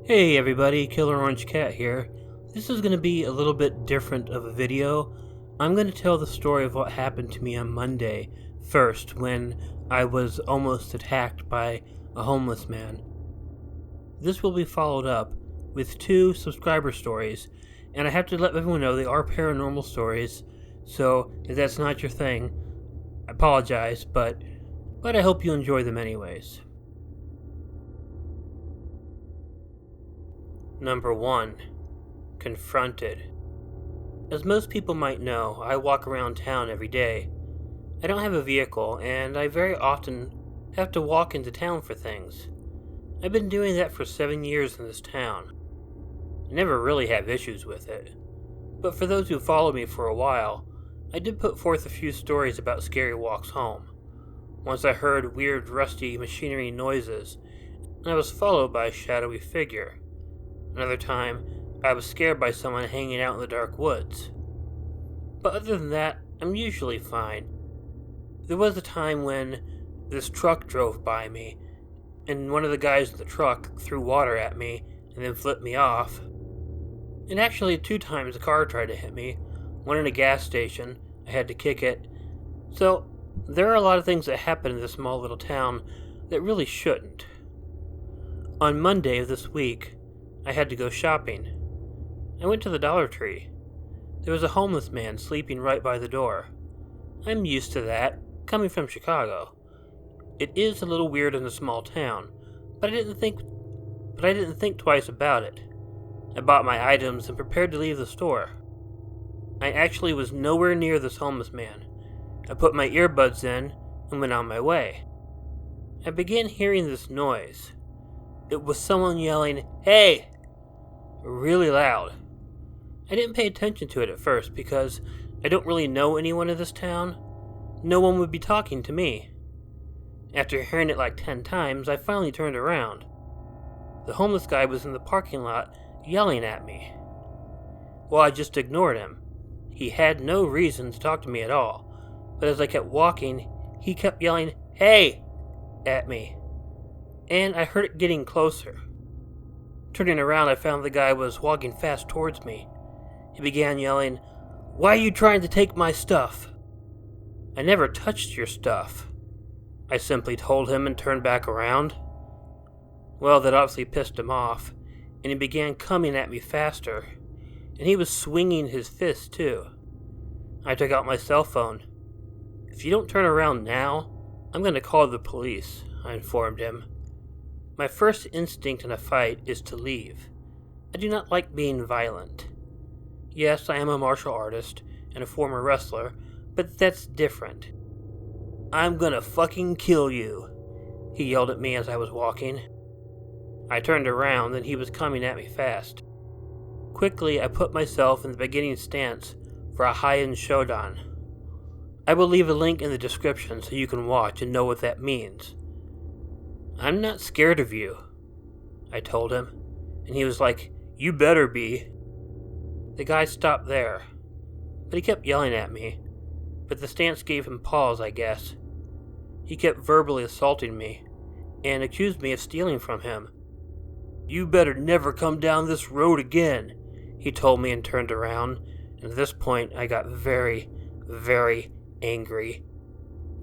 Hey everybody, Killer Orange Cat here. This is going to be a little bit different of a video. I'm going to tell the story of what happened to me on Monday first when I was almost attacked by a homeless man. This will be followed up with 2 subscriber stories, and I have to let everyone know they are paranormal stories, so if that's not your thing, I apologize, but I hope you enjoy them anyways. Number 1. Confronted. As most people might know, I walk around town every day. I don't have a vehicle, and I very often have to walk into town for things. I've been doing that for 7 years in this town. I never really have issues with it. But for those who followed me for a while, I did put forth a few stories about scary walks home. Once I heard weird rusty machinery noises, and I was followed by a shadowy figure. Another time, I was scared by someone hanging out in the dark woods. But other than that, I'm usually fine. There was a time when this truck drove by me, and one of the guys in the truck threw water at me and then flipped me off. And actually 2 times a car tried to hit me, one in a gas station. I had to kick it. So, there are a lot of things that happen in this small little town that really shouldn't. On Monday of this week, I had to go shopping. I went to the Dollar Tree. There was a homeless man sleeping right by the door. I'm used to that, coming from Chicago. It is a little weird in a small town, but I didn't think twice about it. I bought my items and prepared to leave the store. I actually was nowhere near this homeless man. I put my earbuds in and went on my way. I began hearing this noise. It was someone yelling, "Hey!" really loud. I didn't pay attention to it at first because I don't really know anyone in this town. No one would be talking to me. After hearing it like 10 times, I finally turned around. The homeless guy was in the parking lot yelling at me. Well, I just ignored him. He had no reason to talk to me at all, but as I kept walking, he kept yelling, "Hey!" at me, and I heard it getting closer. Turning around, I found the guy was walking fast towards me. He began yelling, "Why are you trying to take my stuff?" "I never touched your stuff," I simply told him and turned back around. Well, that obviously pissed him off, and he began coming at me faster, and he was swinging his fist too. I took out my cell phone. "If you don't turn around now, I'm going to call the police," I informed him. My first instinct in a fight is to leave. I do not like being violent. Yes, I am a martial artist and a former wrestler, but that's different. "I'm gonna fucking kill you," he yelled at me as I was walking. I turned around and he was coming at me fast. Quickly, I put myself in the beginning stance for a Heian Shodan. I will leave a link in the description so you can watch and know what that means. "I'm not scared of you," I told him, and he was like, "You better be." The guy stopped there, but he kept yelling at me, but the stance gave him pause, I guess. He kept verbally assaulting me, and accused me of stealing from him. "You better never come down this road again," he told me and turned around, and at this point I got very, very angry.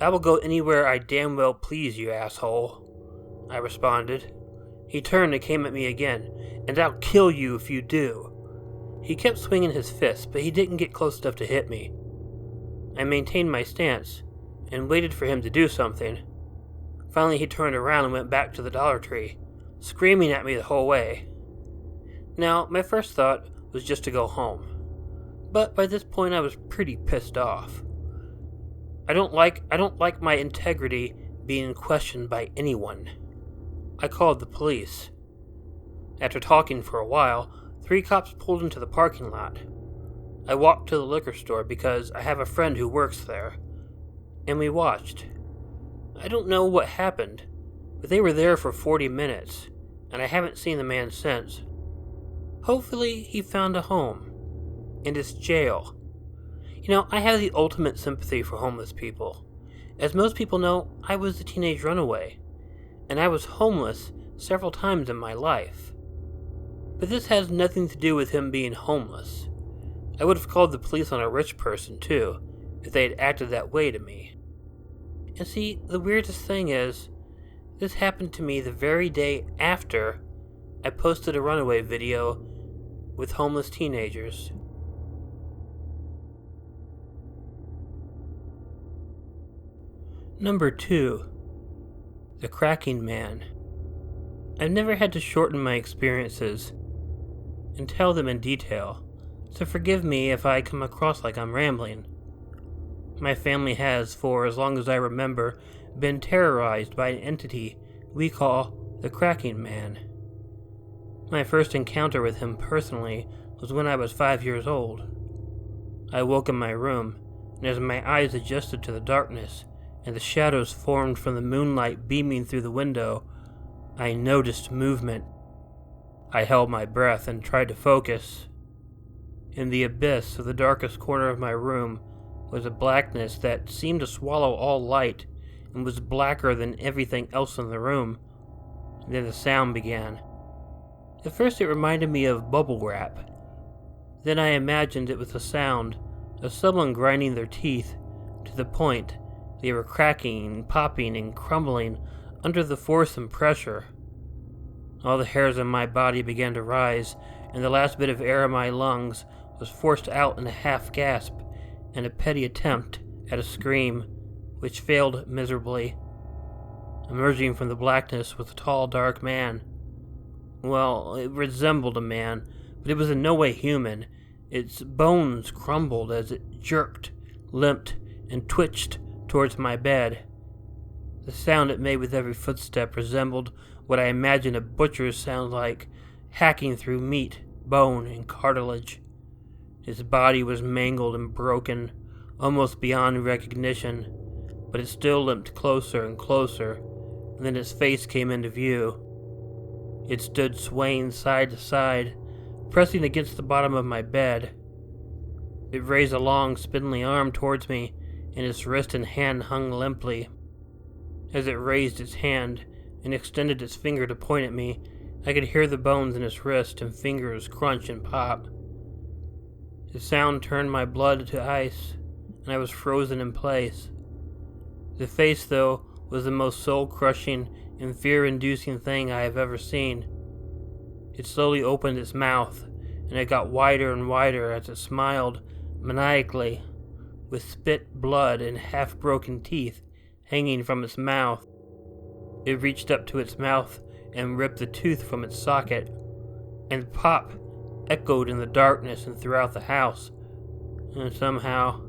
"I will go anywhere I damn well please, you asshole," I responded. He turned and came at me again, "And I'll kill you if you do." He kept swinging his fist, but he didn't get close enough to hit me. I maintained my stance and waited for him to do something. Finally, he turned around and went back to the Dollar Tree, screaming at me the whole way. Now, my first thought was just to go home, but by this point I was pretty pissed off. I don't like my integrity being questioned by anyone. I called the police. After talking for a while, 3 cops pulled into the parking lot. I walked to the liquor store because I have a friend who works there, and we watched. I don't know what happened, but they were there for 40 minutes, and I haven't seen the man since. Hopefully he found a home, and it's jail. You know, I have the ultimate sympathy for homeless people. As most people know, I was a teenage runaway, and I was homeless several times in my life. But this has nothing to do with him being homeless. I would have called the police on a rich person, too, if they had acted that way to me. And see, the weirdest thing is, this happened to me the very day after I posted a runaway video with homeless teenagers. Number 2. The Cracking Man. I've never had to shorten my experiences and tell them in detail, so forgive me if I come across like I'm rambling. My family has, for as long as I remember, been terrorized by an entity we call the Cracking Man. My first encounter with him personally was when I was 5 years old. I woke in my room, and as my eyes adjusted to the darkness and the shadows formed from the moonlight beaming through the window, I noticed movement. I held my breath and tried to focus. In the abyss of the darkest corner of my room was a blackness that seemed to swallow all light and was blacker than everything else in the room. And then the sound began. At first it reminded me of bubble wrap. Then I imagined it was the sound of someone grinding their teeth to the point they were cracking, popping, and crumbling under the force and pressure. All the hairs on my body began to rise, and the last bit of air in my lungs was forced out in a half gasp and a petty attempt at a scream, which failed miserably. Emerging from the blackness was a tall, dark man. Well, it resembled a man, but it was in no way human. Its bones crumbled as it jerked, limped, and twitched towards my bed. The sound it made with every footstep resembled what I imagined a butcher's sound like, hacking through meat, bone, and cartilage. His body was mangled and broken, almost beyond recognition, but it still limped closer and closer, and then his face came into view. It stood swaying side to side, pressing against the bottom of my bed. It raised a long, spindly arm towards me, and its wrist and hand hung limply. As it raised its hand and extended its finger to point at me, I could hear the bones in its wrist and fingers crunch and pop. The sound turned my blood to ice, and I was frozen in place. The face, though, was the most soul-crushing and fear-inducing thing I have ever seen. It slowly opened its mouth, and it got wider and wider as it smiled maniacally, with spit, blood, and half-broken teeth hanging from its mouth. It reached up to its mouth and ripped the tooth from its socket, and pop echoed in the darkness and throughout the house. And somehow,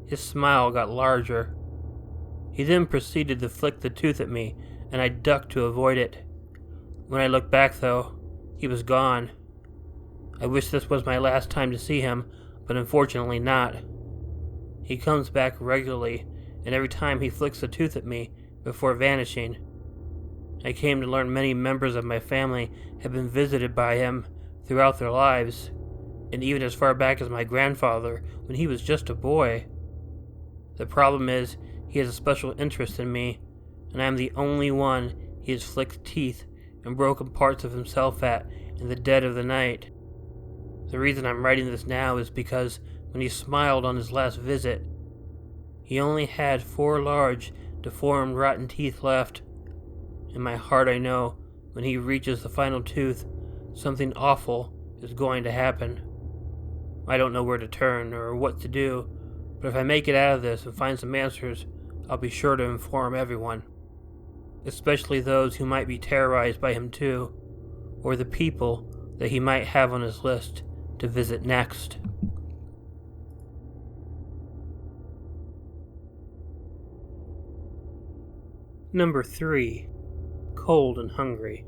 his smile got larger. He then proceeded to flick the tooth at me, and I ducked to avoid it. When I looked back, though, he was gone. I wish this was my last time to see him, but unfortunately not. He comes back regularly, and every time he flicks the tooth at me before vanishing. I came to learn many members of my family have been visited by him throughout their lives, and even as far back as my grandfather when he was just a boy. The problem is, he has a special interest in me, and I am the only one he has flicked teeth and broken parts of himself at in the dead of the night. The reason I'm writing this now is because when he smiled on his last visit, he only had 4 large, deformed, rotten teeth left. In my heart I know, when he reaches the final tooth, something awful is going to happen. I don't know where to turn or what to do, but if I make it out of this and find some answers, I'll be sure to inform everyone. Especially those who might be terrorized by him too, or the people that he might have on his list to visit next. Number 3. Cold and Hungry.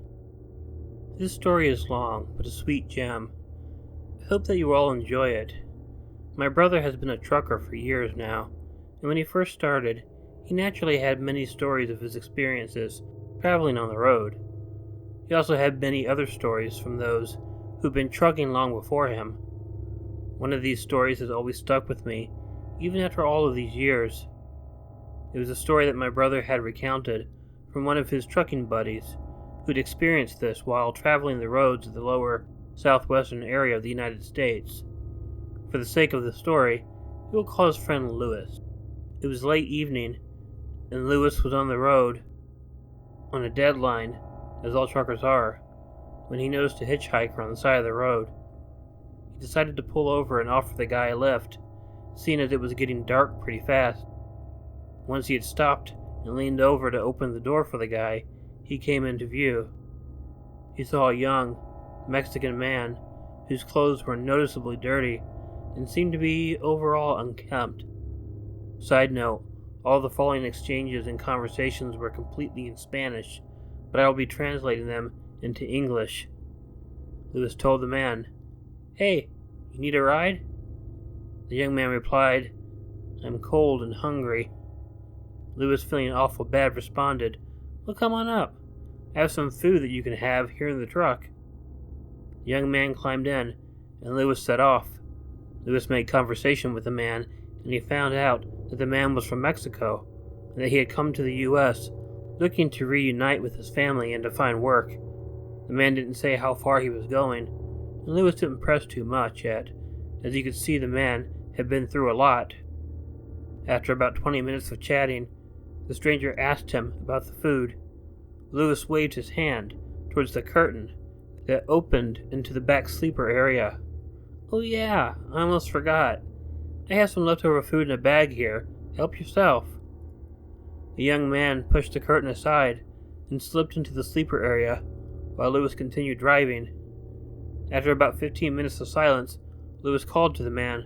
This story is long, but a sweet gem. I hope that you all enjoy it. My brother has been a trucker for years now, and when he first started, he naturally had many stories of his experiences traveling on the road. He also had many other stories from those who'd been trucking long before him. One of these stories has always stuck with me, even after all of these years. It was a story that my brother had recounted from one of his trucking buddies who'd experienced this while traveling the roads of the lower southwestern area of the United States. For the sake of the story, we will call his friend Lewis. It was late evening, and Lewis was on the road on a deadline, as all truckers are, when he noticed a hitchhiker on the side of the road. He decided to pull over and offer the guy a lift, seeing as it was getting dark pretty fast. Once he had stopped and leaned over to open the door for the guy, he came into view. He saw a young Mexican man whose clothes were noticeably dirty and seemed to be overall unkempt. Side note, all the following exchanges and conversations were completely in Spanish, but I will be translating them into English. Lewis told the man, "Hey, you need a ride?" The young man replied, "I'm cold and hungry." Lewis, feeling awful bad, responded, "Well, come on up. I have some food that you can have here in the truck." The young man climbed in, and Lewis set off. Lewis made conversation with the man, and he found out that the man was from Mexico, and that he had come to the U.S. looking to reunite with his family and to find work. The man didn't say how far he was going, and Lewis didn't press too much yet, as you could see the man had been through a lot. After about 20 minutes of chatting, the stranger asked him about the food. Lewis waved his hand towards the curtain that opened into the back sleeper area. "Oh yeah, I almost forgot. I have some leftover food in a bag here. Help yourself." The young man pushed the curtain aside and slipped into the sleeper area while Lewis continued driving. After about 15 minutes of silence, Lewis called to the man,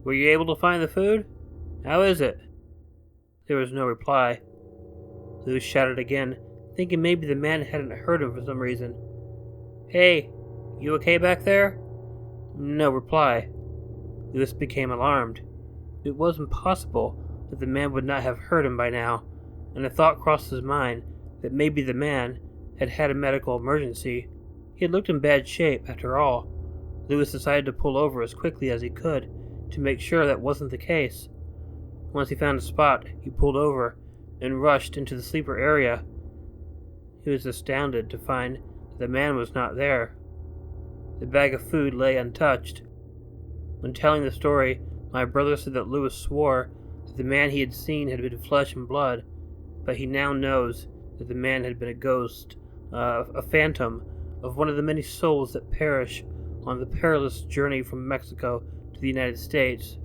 "Were you able to find the food? How is it?" There was no reply. Lewis shouted again, thinking maybe the man hadn't heard him for some reason. "Hey, you okay back there?" No reply. Lewis became alarmed. It was impossible that the man would not have heard him by now, and a thought crossed his mind that maybe the man had had a medical emergency. He had looked in bad shape, after all. Lewis decided to pull over as quickly as he could to make sure that wasn't the case. Once he found a spot, he pulled over and rushed into the sleeper area. He was astounded to find that the man was not there. The bag of food lay untouched. When telling the story, my brother said that Lewis swore that the man he had seen had been flesh and blood, but he now knows that the man had been a ghost, a phantom of one of the many souls that perish on the perilous journey from Mexico to the United States.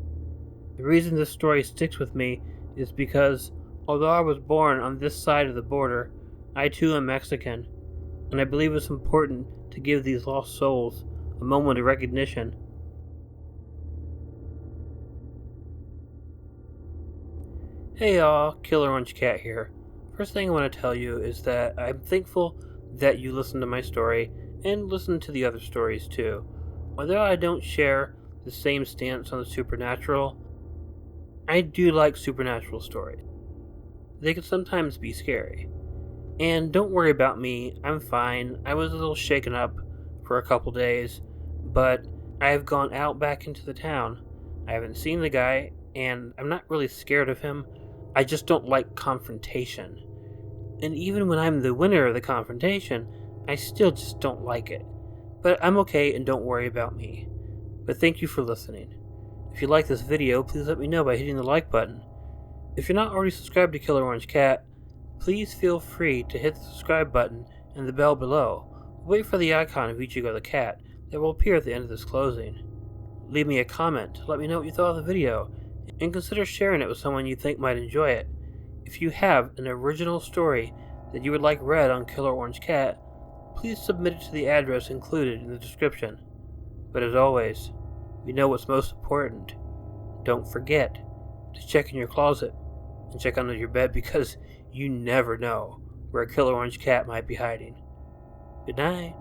The reason this story sticks with me is because, although I was born on this side of the border, I too am Mexican, and I believe it's important to give these lost souls a moment of recognition. Hey y'all, Killer Orange Cat here. First thing I want to tell you is that I'm thankful that you listen to my story and listen to the other stories too. Although I don't share the same stance on the supernatural, I do like supernatural stories. They can sometimes be scary. And don't worry about me, I'm fine. I was a little shaken up for a couple days, but I have gone out back into the town. I haven't seen the guy, and I'm not really scared of him. I just don't like confrontation. And even when I'm the winner of the confrontation, I still just don't like it. But I'm okay, and don't worry about me. But thank you for listening. If you like this video, please let me know by hitting the like button. If you're not already subscribed to Killer Orange Cat, please feel free to hit the subscribe button and the bell below. Wait for the icon of Ichigo the cat that will appear at the end of this closing. Leave me a comment to let me know what you thought of the video, and consider sharing it with someone you think might enjoy it. If you have an original story that you would like read on Killer Orange Cat, please submit it to the address included in the description. But as always, we know what's most important. Don't forget to check in your closet and check under your bed, because you never know where a Killer Orange Cat might be hiding. Good night.